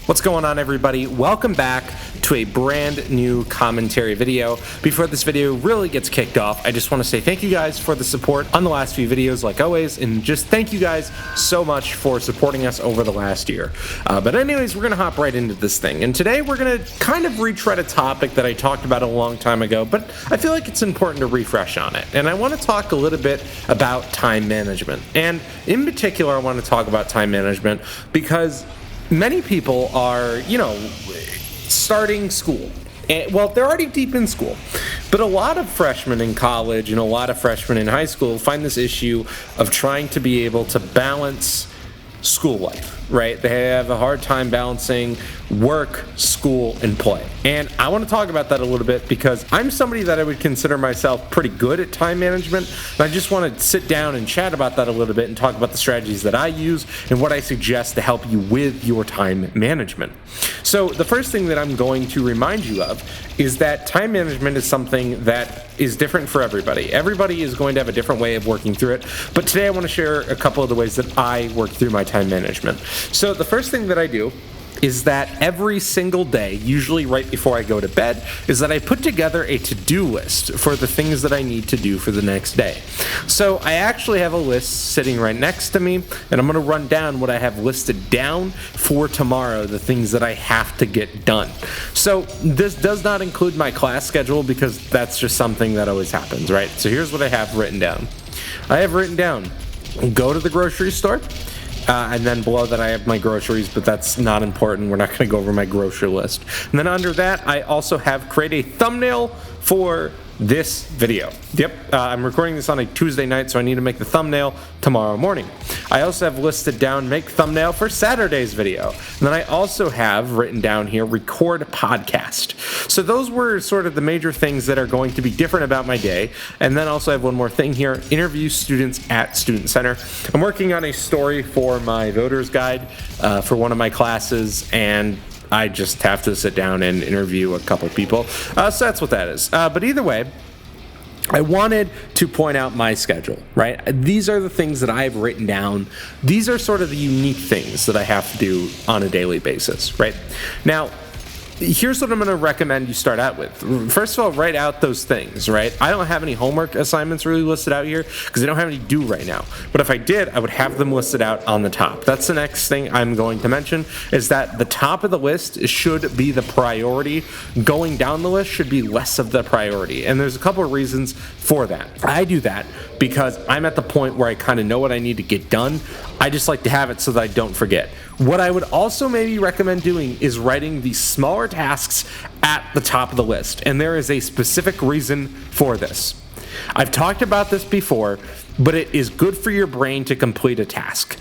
What's going on, everybody? Welcome back to a brand new commentary video. Before this video really gets kicked off, I just want to say thank you guys for the support on the last few videos, like always, and just thank you guys so much for supporting us over the last year. But anyways, we're going to hop right into this thing, and today we're going to kind of retread a topic that I talked about a long time ago, but I feel like it's important to refresh on it. And I want to talk a little bit about time management. And in particular, I want to talk about time management because many people are, starting school. Well, they're already deep in school, but a lot of freshmen in college and a lot of freshmen in high school find this issue of trying to be able to balance school life, right? They have a hard time balancing work, school, and play. And I want to talk about that a little bit because I'm somebody that I would consider myself pretty good at time management. And I just want to sit down and chat about that a little bit and talk about the strategies that I use and what I suggest to help you with your time management. So the first thing that I'm going to remind you of is that time management is something that is different for everybody. Everybody is going to have a different way of working through it, but today I want to share a couple of the ways that I work through my time management. So the first thing that I do is that every single day, usually right before I go to bed, is that I put together a to-do list for the things that I need to do for the next day. So I actually have a list sitting right next to me, and I'm going to run down what I have listed down for tomorrow, the things that I have to get done. So this does not include my class schedule because that's just something that always happens, right? So here's what I have written down. I have written down, go to the grocery store. And then below that I have my groceries, but that's not important. We're not going to go over my grocery list. And then under that, I also have create a thumbnail for this video. Yep, I'm recording this on a Tuesday night, so I need to make the thumbnail tomorrow morning. I also have listed down make thumbnail for Saturday's video. And then I also have written down here record podcast. So those were sort of the major things that are going to be different about my day. And then also I have one more thing here, interview students at Student Center. I'm working on a story for my voter's guide for one of my classes, and I just have to sit down and interview a couple people. So that's what that is. But either way, I wanted to point out my schedule, right? These are the things that I've written down. These are sort of the unique things that I have to do on a daily basis, right? Now, here's what I'm going to recommend you start out with. First of all, write out those things, right? I don't have any homework assignments really listed out here because I don't have any due right now. But if I did, I would have them listed out on the top. That's the next thing I'm going to mention, is that the top of the list should be the priority. Going down the list should be less of the priority. And there's a couple of reasons for that. I do that because I'm at the point where I kind of know what I need to get done. I just like to have it so that I don't forget. What I would also maybe recommend doing is writing the smaller tasks at the top of the list, and there is a specific reason for this. I've talked about this before, but it is good for your brain to complete a task.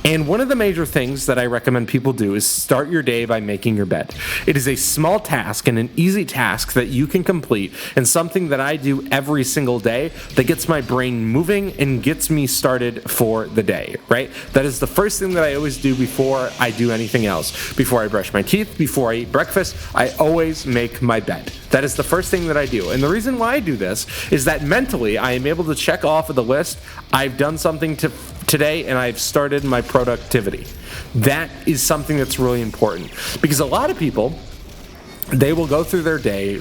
And one of the major things that I recommend people do is start your day by making your bed. It is a small task and an easy task that you can complete, and something that I do every single day that gets my brain moving and gets me started for the day, right? That is the first thing that I always do before I do anything else. Before I brush my teeth, before I eat breakfast, I always make my bed. That is the first thing that I do. And the reason why I do this is that mentally I am able to check off of the list, I've done something today and I've started my productivity. That is something that's really important because a lot of people, they will go through their day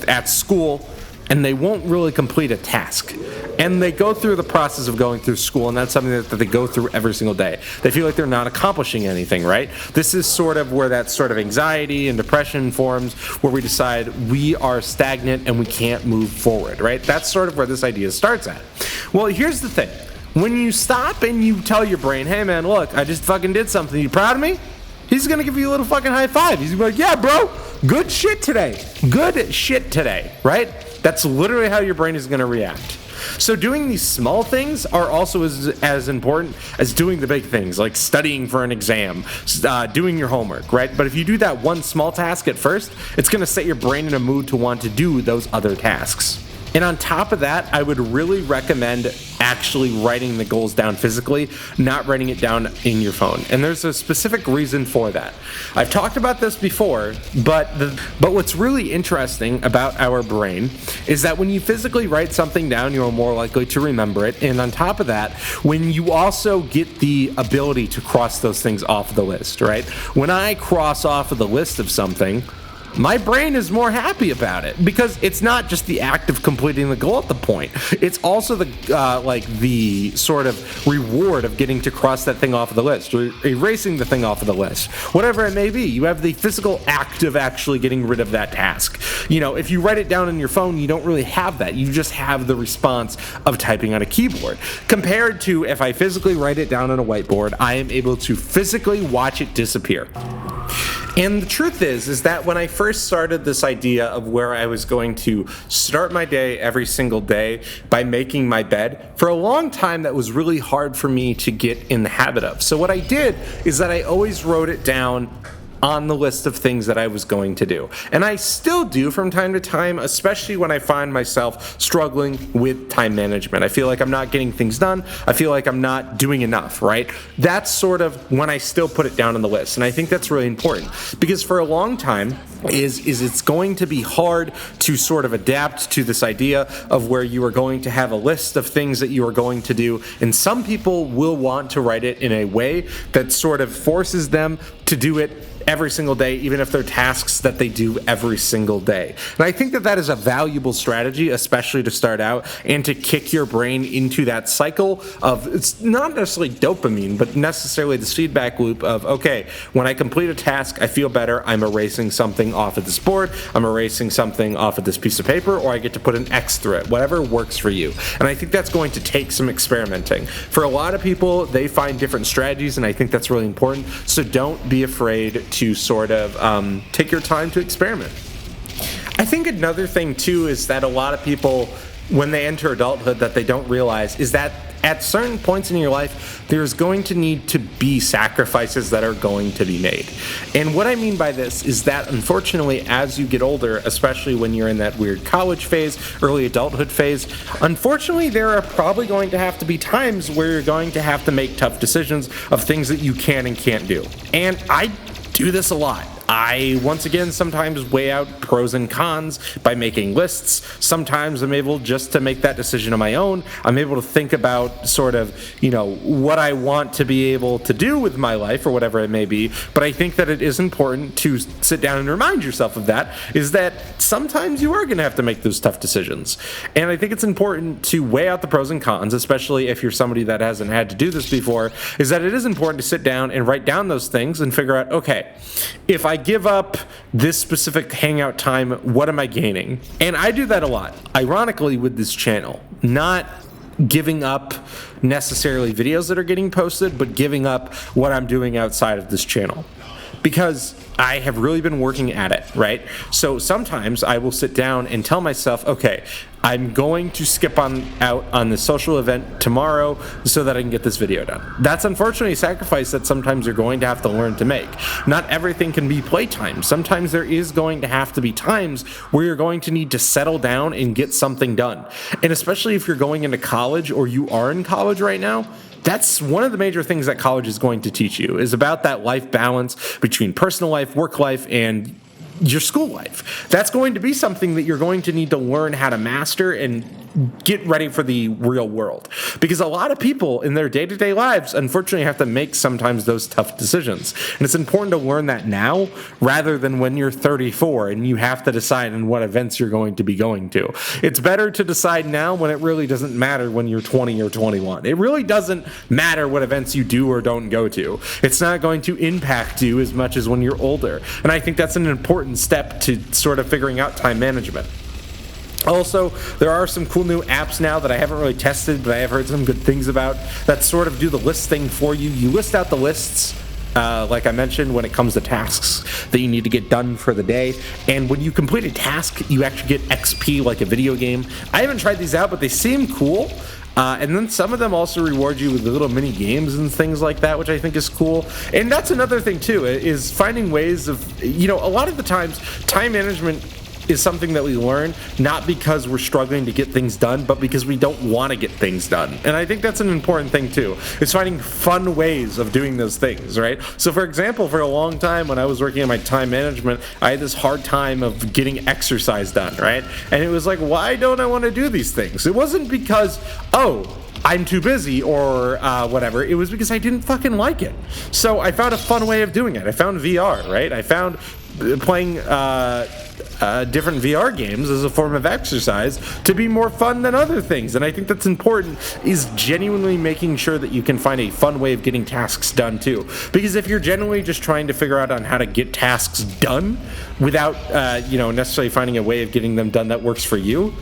at school and they won't really complete a task. And they go through the process of going through school, and that's something that they go through every single day. They feel like they're not accomplishing anything, right? This is sort of where that sort of anxiety and depression forms, where we decide we are stagnant and we can't move forward, right? That's sort of where this idea starts at. Well, here's the thing. When you stop and you tell your brain, hey man, look, I just fucking did something. You proud of me? He's gonna give you a little fucking high five. He's gonna be like, yeah, bro, good shit today. Good shit today, right? That's literally how your brain is gonna react. So doing these small things are also as important as doing the big things, like studying for an exam, doing your homework, right? But if you do that one small task at first, it's gonna set your brain in a mood to want to do those other tasks. And on top of that, I would really recommend actually writing the goals down physically, not writing it down in your phone. And there's a specific reason for that. I've talked about this before, but what's really interesting about our brain is that when you physically write something down, you're more likely to remember it. And on top of that, when you also get the ability to cross those things off the list, right? When I cross off of the list of something, my brain is more happy about it because it's not just the act of completing the goal at the point. It's also the sort of reward of getting to cross that thing off of the list, or erasing the thing off of the list, whatever it may be. You have the physical act of actually getting rid of that task. You know, if you write it down on your phone, you don't really have that. You just have the response of typing on a keyboard. Compared to if I physically write it down on a whiteboard, I am able to physically watch it disappear. And the truth is that when I first started this idea of where I was going to start my day every single day by making my bed, for a long time that was really hard for me to get in the habit of. So what I did is that I always wrote it down on the list of things that I was going to do. And I still do from time to time, especially when I find myself struggling with time management. I feel like I'm not getting things done. I feel like I'm not doing enough, right? That's sort of when I still put it down on the list. And I think that's really important because for a long time, it's going to be hard to sort of adapt to this idea of where you are going to have a list of things that you are going to do. And some people will want to write it in a way that sort of forces them to do it every single day, even if they're tasks that they do every single day. And I think that that is a valuable strategy, especially to start out and to kick your brain into that cycle of, it's not necessarily dopamine, but necessarily this feedback loop of, okay, when I complete a task, I feel better, I'm erasing something off of this board, I'm erasing something off of this piece of paper, or I get to put an X through it, whatever works for you. And I think that's going to take some experimenting. For a lot of people, they find different strategies, and I think that's really important, so don't be afraid to sort of take your time to experiment. I think another thing too is that a lot of people, when they enter adulthood, that they don't realize is that at certain points in your life, there's going to need to be sacrifices that are going to be made. And what I mean by this is that unfortunately, as you get older, especially when you're in that weird college phase, early adulthood phase, unfortunately, there are probably going to have to be times where you're going to have to make tough decisions of things that you can and can't do. And I do this a lot. I, once again, sometimes weigh out pros and cons by making lists. Sometimes I'm able just to make that decision on my own. I'm able to think about sort of, what I want to be able to do with my life or whatever it may be. But I think that it is important to sit down and remind yourself of that, is that sometimes you are going to have to make those tough decisions. And I think it's important to weigh out the pros and cons, especially if you're somebody that hasn't had to do this before, is that it is important to sit down and write down those things and figure out, okay, if I give up this specific hangout time, what am I gaining? And I do that a lot, ironically, with this channel. Not giving up necessarily videos that are getting posted, but giving up what I'm doing outside of this channel. Because I have really been working at it, right? So sometimes I will sit down and tell myself, okay, I'm going to skip out on the social event tomorrow so that I can get this video done. That's unfortunately a sacrifice that sometimes you're going to have to learn to make. Not everything can be playtime. Sometimes there is going to have to be times where you're going to need to settle down and get something done. And especially if you're going into college or you are in college right now, that's one of the major things that college is going to teach you, is about that life balance between personal life, work life, and your school life. That's going to be something that you're going to need to learn how to master and get ready for the real world. Because a lot of people in their day-to-day lives, unfortunately, have to make sometimes those tough decisions. And it's important to learn that now rather than when you're 34 and you have to decide on what events you're going to be going to. It's better to decide now when it really doesn't matter when you're 20 or 21. It really doesn't matter what events you do or don't go to. It's not going to impact you as much as when you're older. And I think that's an important step to sort of figuring out time management. Also, there are some cool new apps now that I haven't really tested, but I have heard some good things about that sort of do the list thing for you. You list out the lists, like I mentioned, when it comes to tasks that you need to get done for the day. And when you complete a task, you actually get XP like a video game. I haven't tried these out, but they seem cool. And then some of them also reward you with little mini games and things like that, which I think is cool. And that's another thing too, is finding ways of, a lot of the times time management is something that we learn not because we're struggling to get things done, but because we don't want to get things done. And I think that's an important thing too. It's finding fun ways of doing those things, right? So for example, for a long time when I was working on my time management, I had this hard time of getting exercise done, right? And it was like, why don't I want to do these things? It wasn't because, oh, I'm too busy or whatever. It was because I didn't fucking like it. So I found a fun way of doing it. I found VR, right? I found playing different VR games as a form of exercise to be more fun than other things. And I think that's important, is genuinely making sure that you can find a fun way of getting tasks done too. Because if you're genuinely just trying to figure out on how to get tasks done without necessarily finding a way of getting them done that works for you,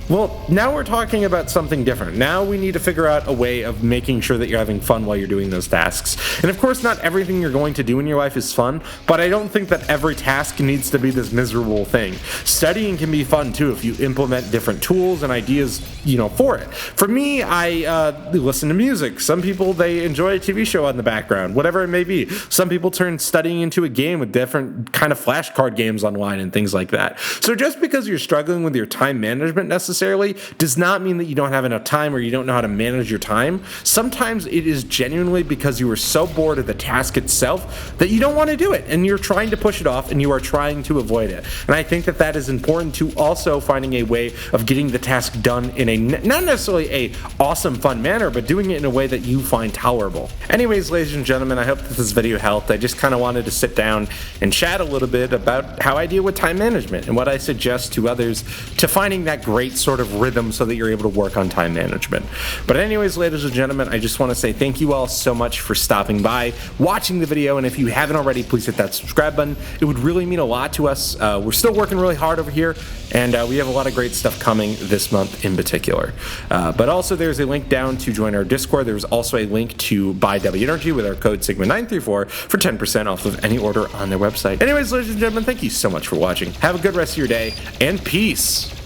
well, now we're talking about something different. Now we need to figure out a way of making sure that you're having fun while you're doing those tasks. And of course, not everything you're going to do in your life is fun, but I don't think that every task needs to be this miserable thing. Studying can be fun too if you implement different tools and ideas, for it. For me, I listen to music. Some people, they enjoy a TV show on the background, whatever it may be. Some people turn studying into a game with different kind of flashcard games online and things like that. So just because you're struggling with your time management necessarily does not mean that you don't have enough time or you don't know how to manage your time. Sometimes it is genuinely because you are so bored of the task itself that you don't want to do it and you're trying to push it off and you are trying to avoid it. And I think that that is important to also finding a way of getting the task done in a not necessarily a awesome fun manner, but doing it in a way that you find tolerable. Anyways, ladies and gentlemen, I hope that this video helped. I just kind of wanted to sit down and chat a little bit about how I deal with time management and what I suggest to others to finding that great sort of rhythm so that you're able to work on time management. But anyways, ladies and gentlemen, I just want to say thank you all so much for stopping by, watching the video, and if you haven't already, please hit that subscribe button. It would really mean a lot to us. We're still working really hard over here, and we have a lot of great stuff coming this month in particular. But also there's a link down to join our Discord. There's also a link to buy W Energy with our code Sigma934 for 10% off of any order on their website. Anyways, ladies and gentlemen, thank you so much for watching. Have a good rest of your day, and peace!